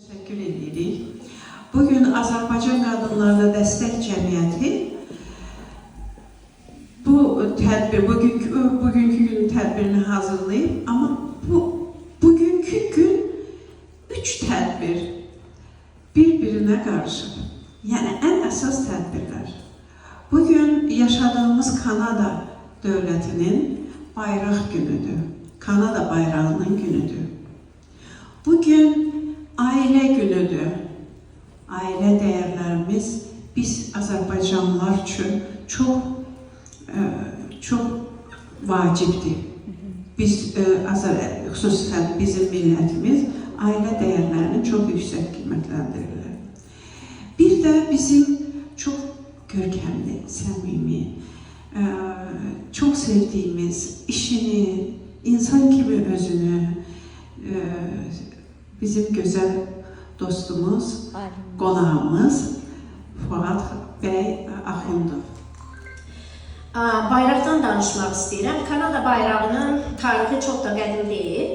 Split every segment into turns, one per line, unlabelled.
Teşekkür edirik. Bugün Azərbaycan Qadınlarına Dəstək Cəmiyyəti bugünkü günün tədbirini hazırlayıb, amma bugünkü gün 3 tədbir bir-birinə qarışıb. Yəni, ən əsas tədbirlər. Bugün yaşadığımız Kanada dövlətinin bayraq günüdür. Kanada bayrağının günüdür. Bugün ailə günüdür. Ailə dəyərlərimiz biz Azərbaycanlılar üçün çox vacibdir. Biz, xüsusən bizim millətimiz ailə dəyərlərini çox yüksək qiymətləndirirlər. Bir də bizim çox görkəmli, səmimi, çox sevdiyimiz işini, insan kimi özünü, bizim gözəl dostumuz, qonağımız Fuad Akhundov.
Bayraqdan danışmaq istəyirəm. Kanada bayrağının tarixi çox da qədim deyil.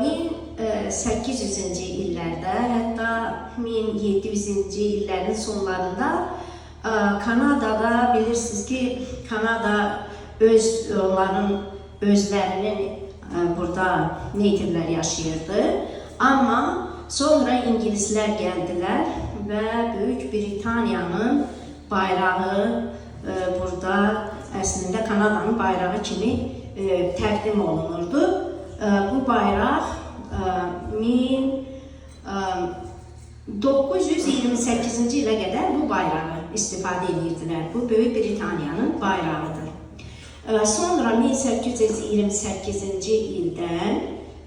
1800-cü illərdə, hətta 1700-cü illərin sonlarında Kanadada bilirsiniz ki, Kanada onların özlərinin burada neytirlər yaşayırdı. Amma sonra İngilislər gəldilər və Böyük Britaniyanın bayrağı burada əslində Kanadanın bayrağı kimi təqdim olunurdu. Bu bayraq 1928-ci ilə qədər bu bayrağı istifadə edirdilər. Bu Böyük Britaniyanın bayrağıdır. Sonra 1828-ci ildən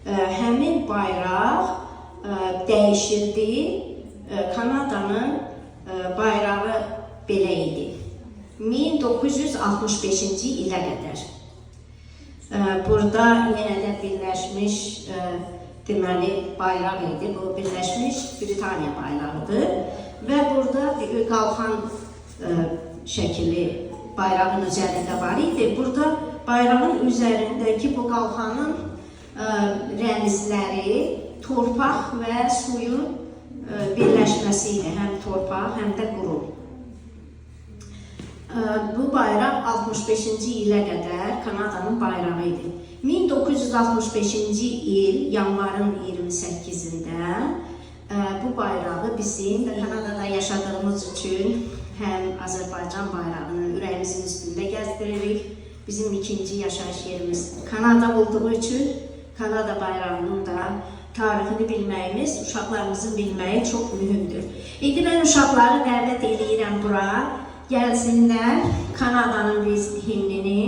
həmin bayraq dəyişildi. Kanadanın bayrağı belə idi. 1965-ci ilə qədər. Burada yenə də birləşmiş deməli bayraq idi. Bu Birləşmiş Britaniya bayrağıdır. Və burada bir qalxan şəkili bayrağın üzərində var idi. Burada bayrağın üzərindəki bu qalxanın rəmzləri torpaq və suyun birləşməsi idi. Həm torpaq, həm də quru. Bu bayraq 65-ci ilə qədər Kanadanın bayrağı idi. 1965-ci il yanvarın 28-də bu bayrağı bizim Kanadada yaşadığımız üçün həm Azərbaycan bayrağını ürəyimizin üstündə gəzdiririk. Bizim ikinci yaşayış yerimiz Kanada olduğu üçün Kanada bayrağının da tarixini bilməyimiz, uşaqlarımızın bilməyi çox mühümdür. İndi mən uşaqları dəvət edirəm bura. Gəlsinlər Kanadanın biz himnini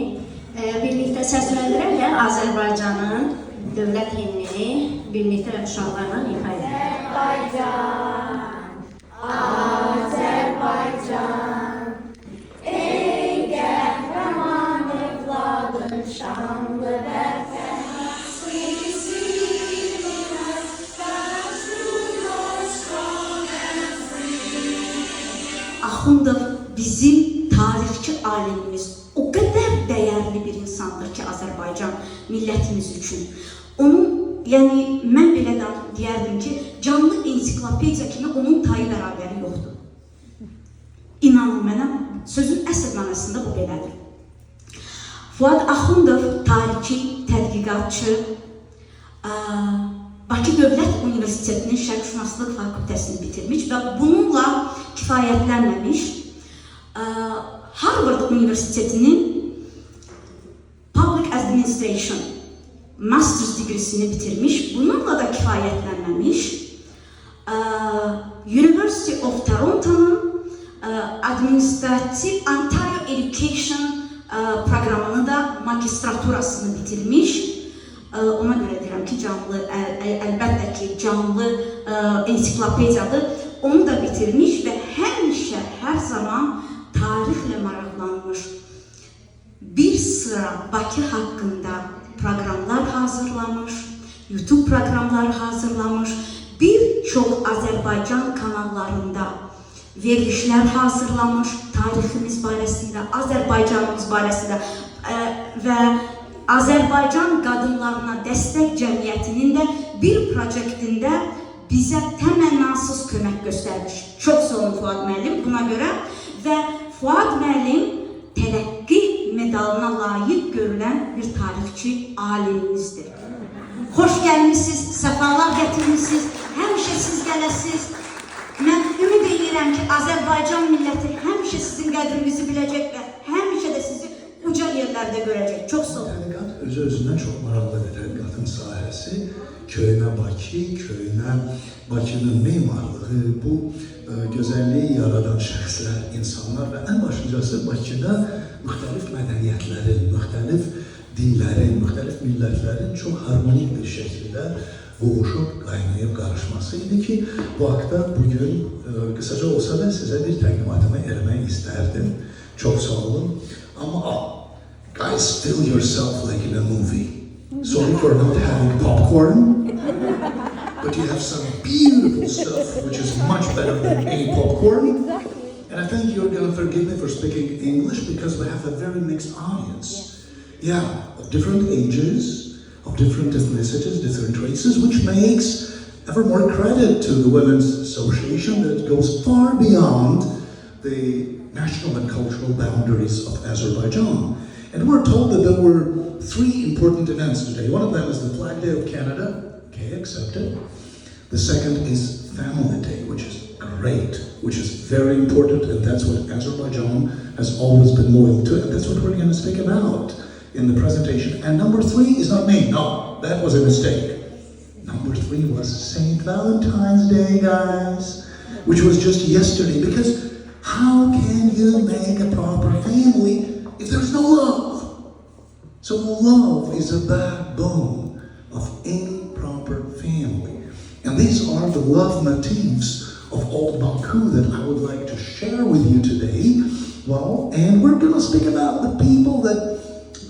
birlikdə səsləndirək və Azərbaycanın dövlət himnini birlikdə uşaqlarla ifa edək. Azərbaycan, ey qəhrəman övladın şanlı vətən.
Akhundov bizim tarixçi alimimiz o qədər dəyərli bir insandır ki, Azərbaycan millətimiz üçün. Onun, yəni mən belə deyərdim ki, canlı ensiklopediya kimi onun tayı bərabəri yoxdur. İnanın mənə, sözün əsl mənasında bu belədir. Fuad Akhundov tarixçi, tədqiqatçı, Baku Dövlət Universitetinin Şərqşünaslıq fakültəsini bitirmiş və bununla kifayətlənməmiş, Harvard Universitetinin Public Administration Master's degreesini bitirmiş, bununla da kifayətlənməmiş, University of Toronto'nun Administrative Ontario Education proqramını da magistraturasını bitirmiş. Ona görə deyirəm ki, canlı, əlbəttə ki, canlı ensiklopediyadır. Onu da bitirmiş və həmişə, hər zaman tarixlə maraqlanmış. Bir sıra Bakı haqqında proqramlar hazırlamış, YouTube proqramları hazırlamış, bir çox Azərbaycan kanallarında verilişlər hazırlamış, tariximiz barəsində, Azərbaycanımız barəsində və Azərbaycan Qadınlarına Dəstək Cəmiyyətinin də bir proyektində bizə təmənnasız kömək göstərmiş. Çox sağ olun Fuad müəllim buna görə və Fuad müəllim tərəqqi medalına layiq görülən bir tarixçi alimimizdir. Xoş gəlmişsiniz, səfalar gətirmişsiniz, həmişə siz gələsiniz. Mən ümid edirəm ki, Azərbaycan milləti həmişə sizin qədrinizi biləcək və həmişə də sizi uca yerlərdə görəcək. Çox sağ olun.
Tədqiqat özü-özündən çox maraqlıdır. Tədqiqatın sahəsi, köhnə Bakı, köhnə Bakının memarlığı, bu gözəlliyi yaradan şəxslər, insanlar və ən başlıcası Bakıda müxtəlif mədəniyyətlərin, müxtəlif dinlərin, müxtəlif millətlərin çox harmonik bir şəkildə qovuşub, qaynayıb qarışması idi ki, bu haqda bugün qısaca olsa da sizə bir təqdimatımı eləmək istərdim. Çox sağ olun. Amma guys, feel yourself like in a movie. Sorry for not having popcorn, but you have some beautiful stuff, which is much better than any popcorn. And I think you're going to forgive me for speaking English because we have a very mixed audience. Yeah, of different ages, of different ethnicities, different races, which makes ever more credit to the Women's Association that goes far beyond the national and cultural boundaries of Azerbaijan. And we're told that there were 3 important events today. One of them is the Flag Day of Canada, okay, accepted. The second is Family Day, which is great, which is very important, and that's what Azerbaijan has always been loyal to, and that's what we're going to speak about in the presentation. And number 3 is not me. No, that was a mistake. Number 3 was St. Valentine's Day, guys, which was just yesterday, because how can you make a proper family if there's no love? So love is a backbone of any proper family. And these are the love motifs of old Baku that I would like to share with you today. Well, and we're going to speak about the people that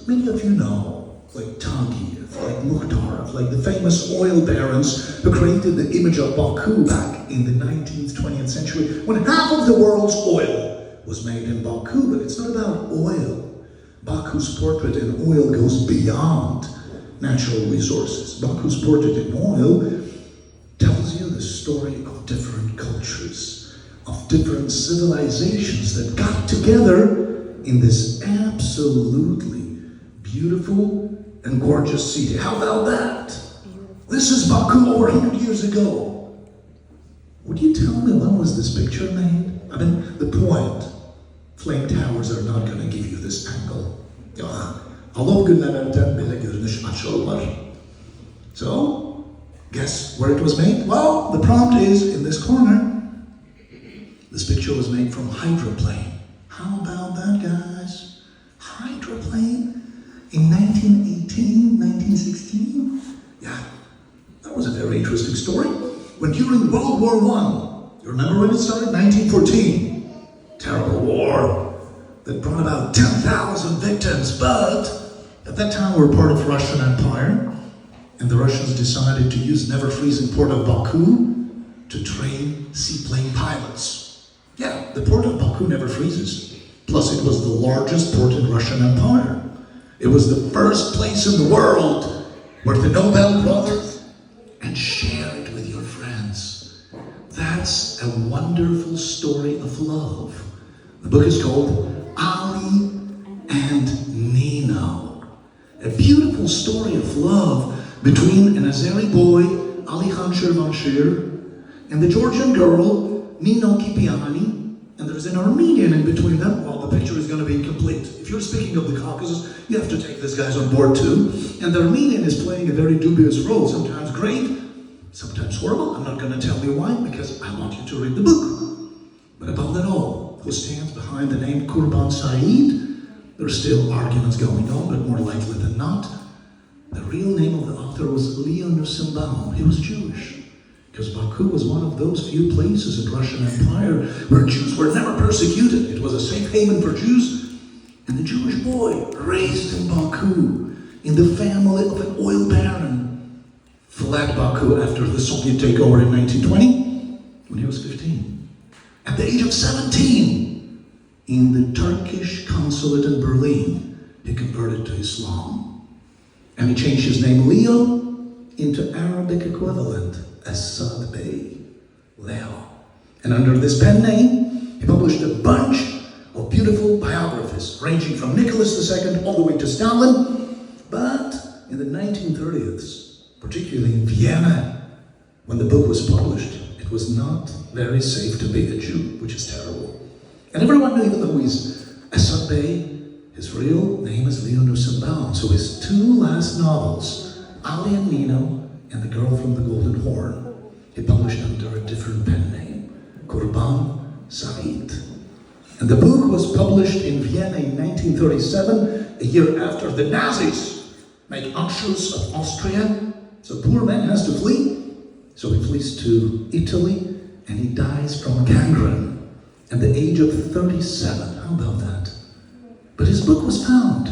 many of you know, like Tagiev, like Mukhtarov, like the famous oil barons who created the image of Baku back in the 19th, 20th century, when half of the world's oil was made in Baku. But it's not about oil. Baku's portrait in oil goes beyond natural resources. Baku's portrait in oil tells you the story of different cultures, of different civilizations that got together in this absolutely beautiful and gorgeous city. How about that? This is Baku over 100 years ago. Would you tell me when was this picture made? I mean, the point. Flame towers are not going to give you this angle. Alov günlerden belə görünüş açılır. So, guess where it was made? Well, the prompt is in this corner. This picture was made from hydroplane. How about that, guys? Hydroplane? In 1918, 1916? Yeah, that was a very interesting story. When during World War I, you remember when it started? 1914. Terrible war that brought about 10,000 victims, but at that time we were part of Russian Empire, and the Russians decided to use never-freezing port of Baku to train seaplane pilots. Yeah, the port of Baku never freezes. Plus, it was the largest port in Russian Empire. It was the first place in the world where the Nobel brothers and share it with your friends. That's a wonderful story of love. The book is called Ali and Nino. A beautiful story of love between an Azeri boy, Ali Khan Shirvanshir, and the Georgian girl, Nino Kipiani. And there's an Armenian in between them. Well, the picture is going to be incomplete. If you're speaking of the Caucasus, you have to take these guys on board too. And the Armenian is playing a very dubious role, sometimes great, sometimes horrible. I'm not going to tell you why, because I want you to read the book. But above it all, who stands behind the name Kurban Said? There's still arguments going on, but more likely than not, the real name of the author was Leo Nusimbaum. He was Jewish. Because Baku was one of those few places in Russian Empire where Jews were never persecuted. It was a safe haven for Jews. And the Jewish boy raised in Baku, in the family of an oil baron, fled Baku after the Soviet takeover in 1920 when he was 15. At the age of 17, in the Turkish consulate in Berlin, he converted to Islam. And he changed his name Leo into Arabic equivalent as Sad Bey, Leo. And under this pen name, he published a bunch of beautiful biographies, ranging from Nicholas II all the way to Stalin. But in the 1930s, particularly in Vienna, when the book was published, it was not very safe to be a Jew, which is terrible. And everyone knew, even though he's Asad Bey, his real name is Leo Nussenbaum. So his two last novels, Ali and Nino and The Girl from the Golden Horn, he published under a different pen name, Kurban Said. And the book was published in Vienna in 1937, a year after the Nazis made Anschluss of Austria. So poor man has to flee. So he flees to Italy and he dies from gangrene at the age of 37. How about that? But his book was found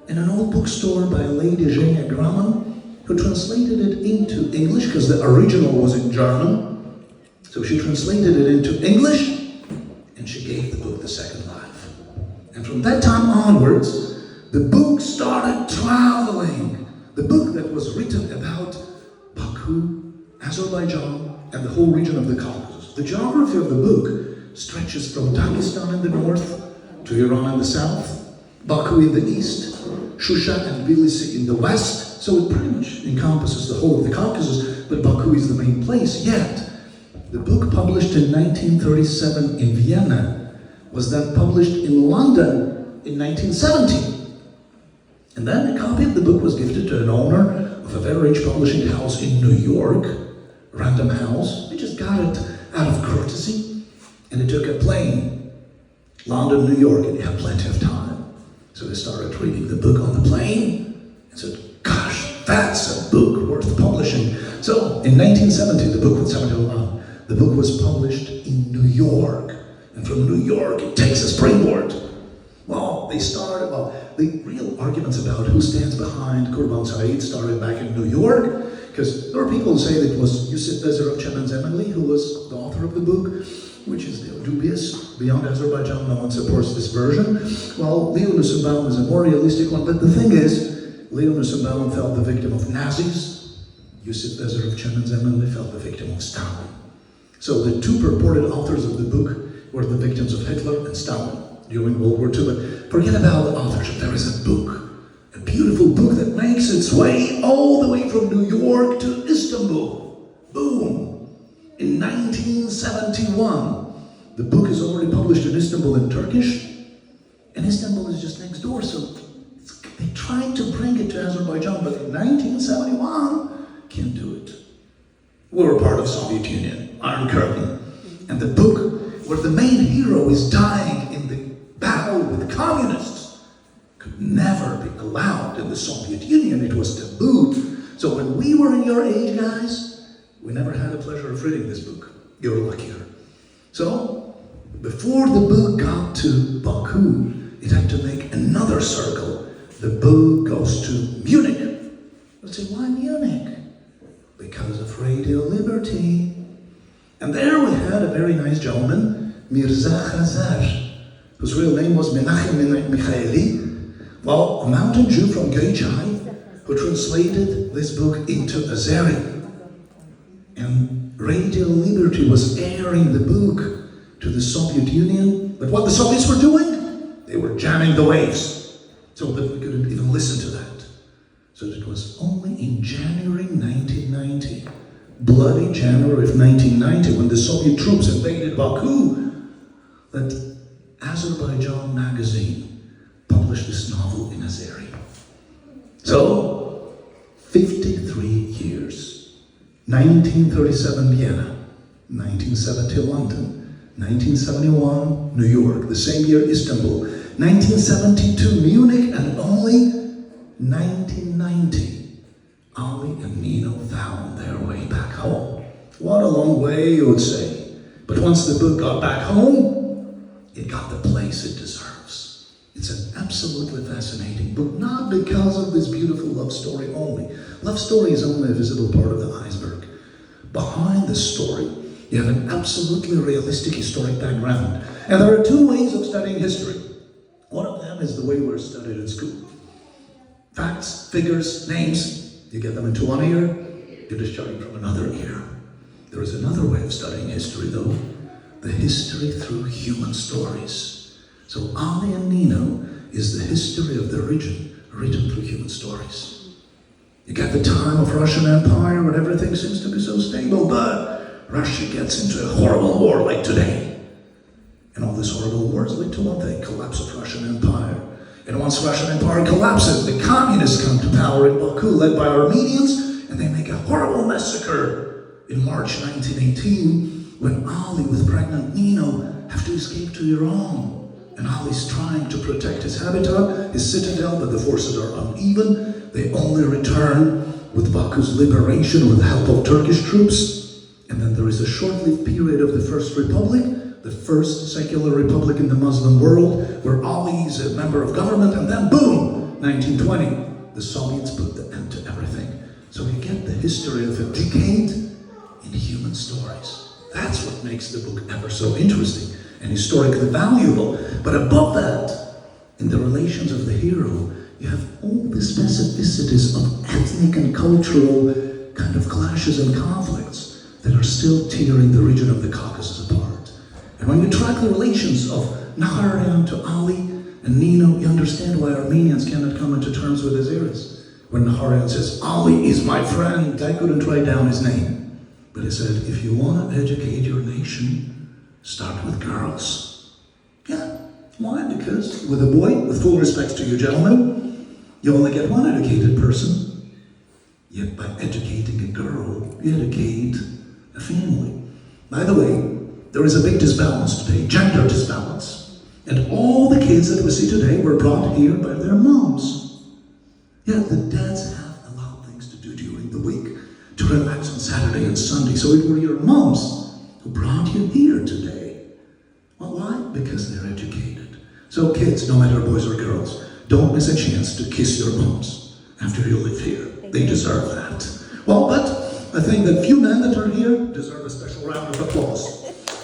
in an old bookstore by a lady, Eugenia Graham, who translated it into English, because the original was in German. So she translated it into English, and she gave the book the second life. And from that time onwards, the book started traveling. The book that was written about Baku, Azerbaijan, and the whole region of the Caucasus. The geography of the book stretches from Dagestan in the north to Iran in the south, Baku in the east, Shusha and Tbilisi in the west. So it pretty much encompasses the whole of the Caucasus, but Baku is the main place. Yet, the book published in 1937 in Vienna was then published in London in 1970. And then a copy of the book was gifted to an owner of a very rich publishing house in New York, Random House. They just got it out of courtesy, and they took a plane, London, New York, and they had plenty of time. So they started reading the book on the plane and said, gosh, that's a book worth publishing. So in 1970, the book was published in New York. And from New York, it takes a springboard. Well, the real arguments about who stands behind Kurban Said started back in New York, because there are people who say that it was Yusuf Bezerov Chemenzemeli who was the author of the book, which is dubious. Beyond Azerbaijan, no one supports this version. Well, Leo Nussenbaum is a more realistic one, but the thing is, Leo Nussenbaum fell the victim of Nazis. Yusuf Bezerov Chemenzemeli fell the victim of Stalin. So the two purported authors of the book were the victims of Hitler and Stalin during World War II. But forget about the authorship. There is a book, a beautiful book that makes its way all the way from New York to Istanbul. Boom! In 1971, the book is already published in Istanbul in Turkish, and Istanbul is just next door. So they tried to bring it to Azerbaijan, but in 1971, can't do it. We were part of the Soviet Union, Iron Curtain, and the book where the main hero is dying in the battle with the communists could never be allowed in the Soviet Union. It was taboo. So when we were in your age, guys, we never had the pleasure of reading this book. You're luckier. So before the book got to Baku, it had to make another circle. The book goes to Munich. Let's say, why Munich? Because of Radio Liberty. And there we had a very nice gentleman, Mirza Khazar, whose real name was Menachem Michaeli, well, a mountain Jew from Göyçay, who translated this book into Azeri. And Radio Liberty was airing the book to the Soviet Union, but what the Soviets were doing? They were jamming the waves, so that we couldn't even listen to that. So it was only in January 1990, bloody January of 1990, when the Soviet troops invaded Baku, that Azerbaijan magazine published this novel in Azeri. So, 53 years. 1937 Vienna, 1970 London, 1971 New York, the same year Istanbul, 1972 Munich, and only 1990, Ali and Nino found their way back home. What a long way, you would say. But once the book got back home, it got the place it deserves. It's an absolutely fascinating book, not because of this beautiful love story only. Love story is only a visible part of the iceberg. Behind the story, you have an absolutely realistic historic background. And there are two ways of studying history. One of them is the way we're studied in school. Facts, figures, names, You get them into one ear, you're discharging from another ear. There is another way of studying history, though. The history through human stories. So Ali and Nino is the history of the region written through human stories. You get the time of Russian Empire when everything seems to be so stable, but Russia gets into a horrible war like today. And all these horrible wars lead to one thing, collapse of Russian Empire. And once Russian Empire collapses, the communists come to power in Baku, led by Armenians, and they make a horrible massacre in March 1918, when Ali with pregnant Nino have to escape to Iran. And Ali's trying to protect his habitat, his citadel, but the forces are uneven. They only return with Baku's liberation with the help of Turkish troops. And then there is a short-lived period of the First Republic, the first secular republic in the Muslim world, where Ali is a member of government, and then boom, 1920, the Soviets put the end to everything. So we get the history of a decade in human stories. That's what makes the book ever so interesting and historically valuable. But above that, in the relations of the hero, you have all the specificities of ethnic and cultural kind of clashes and conflicts that are still tearing the region of the Caucasus apart. And when you track the relations of Naharayan to Ali and Nino, you understand why Armenians cannot come into terms with Azeris. When Naharayan says, Ali is my friend, they couldn't write down his name. But he said, if you want to educate your nation, start with girls. Yeah, why? Because with a boy, with full respect to you gentlemen, you only get one educated person. Yet by educating a girl, you educate a family. By the way, there is a big disbalance today, gender disbalance. And all the kids that we see today were brought here by their moms. Yeah, the dads have a lot of things to do during the week, to relax on Saturday and Sunday. So it were your moms who brought you here today. Well, why? Because they're educated. So kids, no matter boys or girls, don't miss a chance to kiss your moms after you live here. They deserve that. Well, but I think that few men that are here deserve a special round of applause.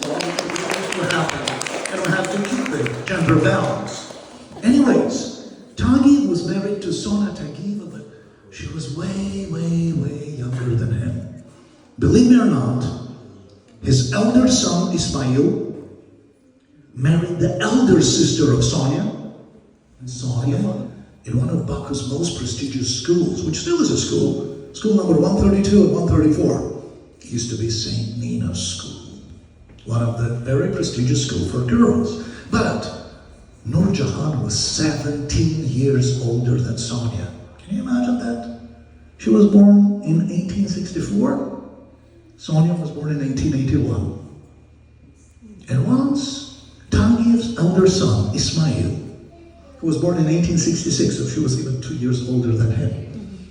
What happened? And we have to keep the gender balance. Anyways, Taghi was married to Sona Tagieva, but she was way, way, way younger than him. Believe me or not, his elder son Ismail married the elder sister of Sonia, in one of Baku's most prestigious schools, which still is a school, school number 132 and 134. It used to be St. Nina's School. One of the very prestigious schools for girls. But Nur Jahan was 17 years older than Sonia. Can you imagine that? She was born in 1864. Sonia was born in 1881. And once, Taghiev's elder son, Ismail, who was born in 1866, so she was even 2 years older than him,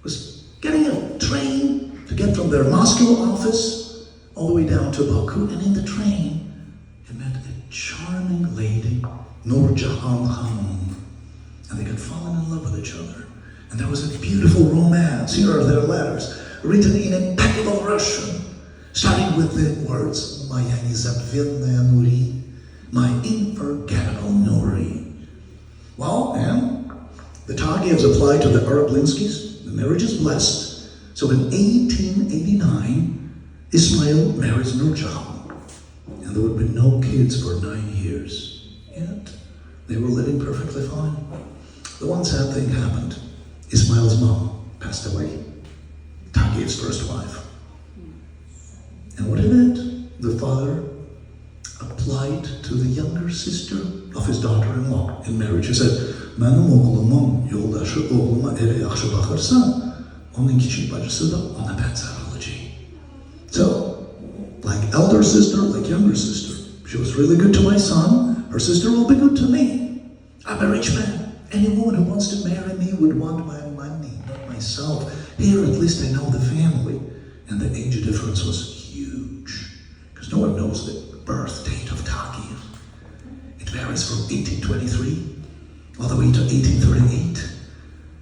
was getting a train to get from their Moscow office all the way down to Baku, and in the train, he met a charming lady, Nur Jahan Khanum, and they got fallen in love with each other. And there was a beautiful romance. Here are their letters, written in impeccable Russian, starting with the words, "Моя незабвенная Nuri," my unforgettable Nuri. Well, and the Tagievs applied to the Arablinskis. The marriage is blessed. So in 1889, Ismail marries Nur Jahan, and there would be no kids for 9 years. Yet, they were living perfectly fine. The one sad thing happened. Ismail's mom passed away, Tagiev's first wife. And what did it? The father applied to the younger sister of his daughter-in-law in marriage. He said, "Mənim oğlumun yoldaşı oğluma elə yaxşı baxırsa, onun kiçik bacısı da ona bənzər olacaq." So, like elder sister, like younger sister, she was really good to my son, her sister will be good to me. I'm a rich man. Any woman who wants to marry me would want my money, not myself. Here, at least I know the family. And the age difference was huge, because no one knows the birth date of Tagiev. It varies from 1823 all the way to 1838.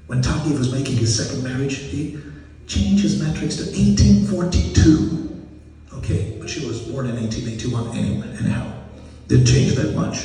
When Tagiev was making his second marriage, he changed his metrics to 1842. Okay, but she was born in 1881 anyway, anyhow. Didn't change that much.